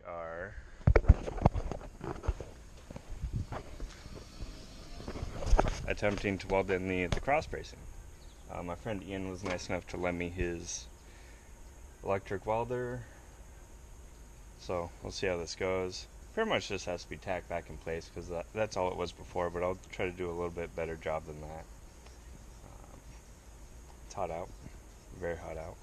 are attempting to weld in the cross bracing. My friend Ian was nice enough to lend me his electric welder, so we'll see how this goes. Pretty much just has to be tacked back in place because that's all it was before, but I'll try to do a little bit better job than that. It's hot out, very hot out.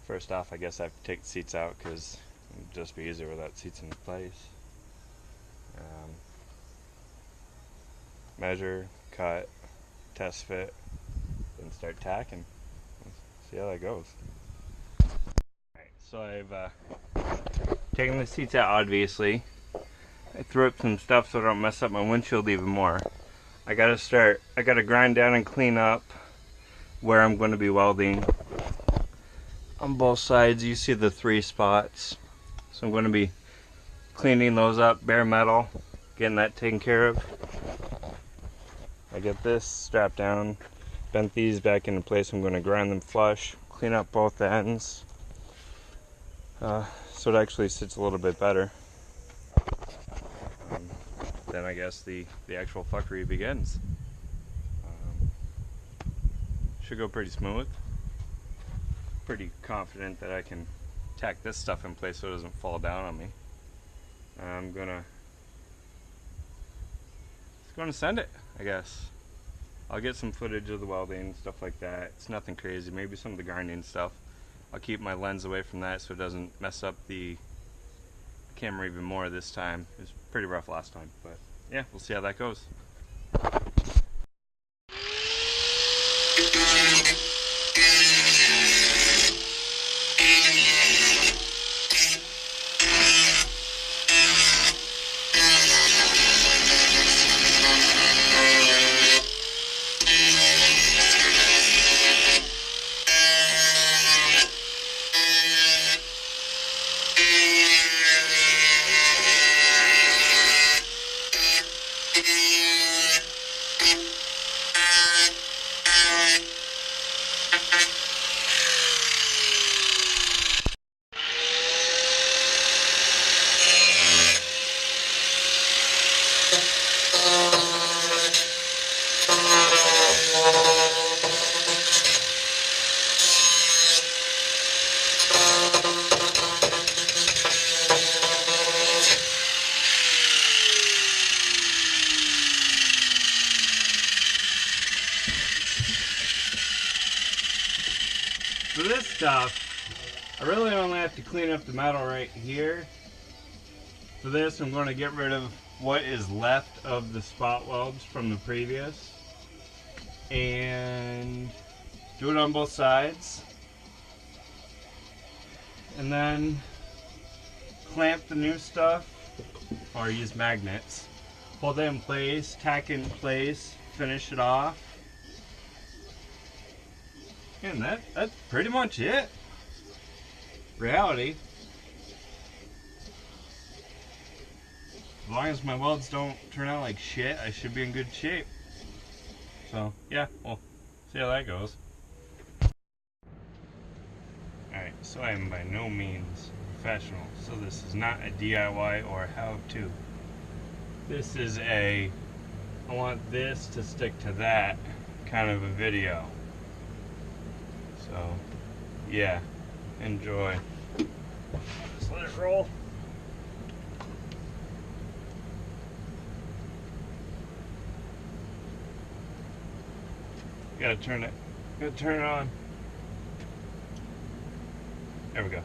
First off, I guess I have to take the seats out because it'd just be easier without seats in place. Measure, cut, test fit, then start tacking. See how that goes. Alright, so I've taken the seats out, obviously. I threw up some stuff so I don't mess up my windshield even more. I gotta grind down and clean up where I'm going to be welding. On both sides you see the 3 spots. So I'm going to be cleaning those up, bare metal, getting that taken care of. I get this strapped down, bent these back into place. I'm going to grind them flush, clean up both ends, so it actually sits a little bit better. Then I guess the actual fuckery begins. Should go pretty smooth. Pretty confident that I can tack this stuff in place so it doesn't fall down on me. I'm gonna send it, I guess. I'll get some footage of the welding, stuff like that. It's nothing crazy, maybe some of the grinding stuff. I'll keep my lens away from that so it doesn't mess up the camera even more this time. It was pretty rough last time, but yeah, we'll see how that goes. For this stuff, I really only have to clean up the metal right here. For this, I'm going to get rid of what is left of the spot welds from the previous and do it on both sides, and then clamp the new stuff or use magnets, hold it in place, tack it in place, finish it off. And that's pretty much it. Reality. As long as my welds don't turn out like shit, I should be in good shape. So yeah, we'll see how that goes. Alright, so I am by no means professional. So this is not a DIY or how-to. This is I want this to stick to that kind of a video. So, yeah, enjoy. Just let it roll. Gotta turn it on. There we go.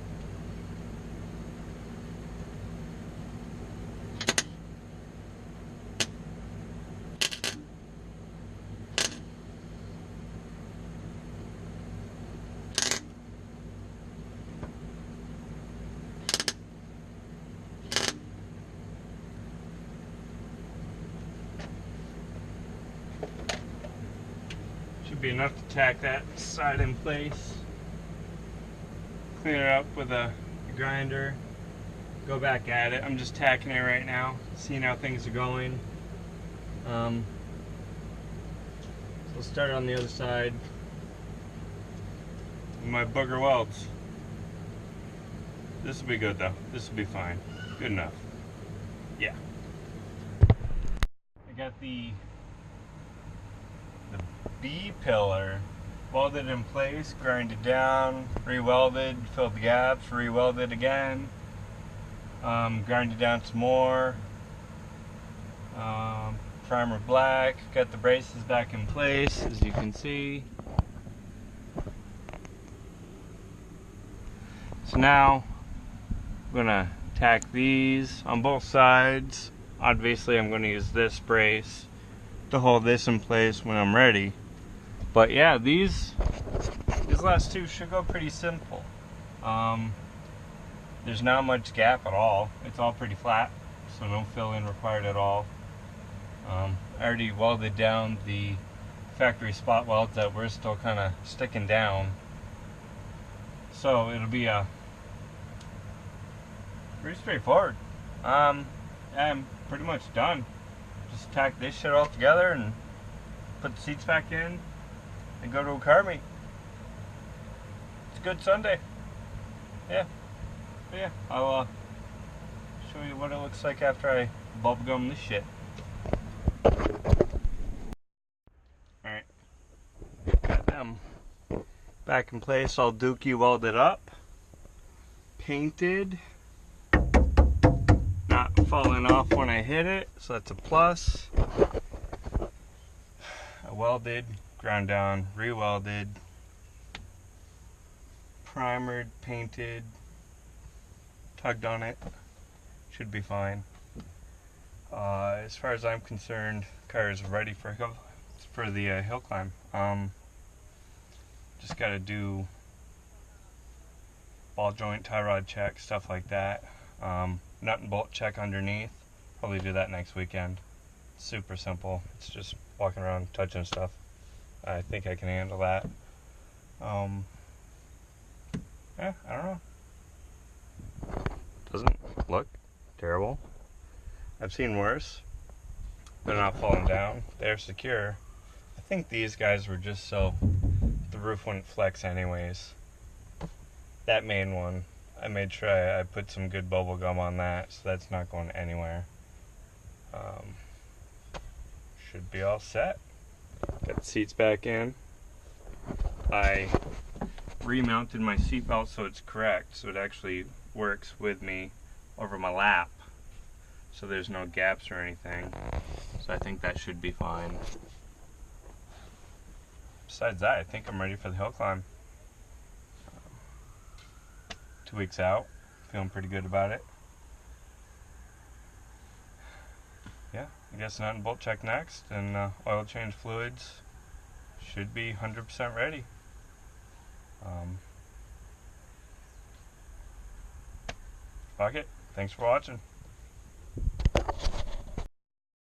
Be enough to tack that side in place, clean it up with a grinder, go back at it. I'm just tacking it right now, seeing how things are going. So we'll start on the other side with my booger welds. This will be good though. This will be fine. Good enough. Yeah. I got the B pillar welded in place, grinded down, re-welded, filled the gaps, re-welded again, grinded down some more, primer black, got the braces back in place as you can see. So now I'm gonna tack these on both sides. Obviously I'm gonna use this brace to hold this in place when I'm ready. But yeah, these last two should go pretty simple. There's not much gap at all. It's all pretty flat, so no fill-in required at all. I already welded down the factory spot welds that were still kind of sticking down. So it'll be pretty straightforward. I'm pretty much done. Just tack this shit all together and put the seats back in and go to a car meet. It's a good Sunday. Yeah. But yeah, I'll show you what it looks like after I bubblegum this shit. Alright. Got them back in place, all dookie welded up. Painted. Not falling off when I hit it, so that's a plus. I welded, ground down, re-welded, primered, painted, tugged on it. Should be fine. As far as I'm concerned, the car is ready for the hill climb. Just got to do ball joint, tie rod check, stuff like that. Nut and bolt check underneath. Probably do that next weekend. Super simple. It's just walking around touching stuff. I think I can handle that. Yeah, I don't know. Doesn't look terrible. I've seen worse. They're not falling down. They're secure. I think these guys were just so the roof wouldn't flex anyways. That main one, I made sure I put some good bubble gum on that, so that's not going anywhere. Should be all set. Got the seats back in. I remounted my seatbelt so it's correct, so it actually works with me over my lap, so there's no gaps or anything. So I think that should be fine. Besides that, I think I'm ready for the hill climb. 2 weeks out, feeling pretty good about it. Yeah, I guess nut and bolt check next, and oil change fluids should be 100% ready. Fuck it. Thanks for watching.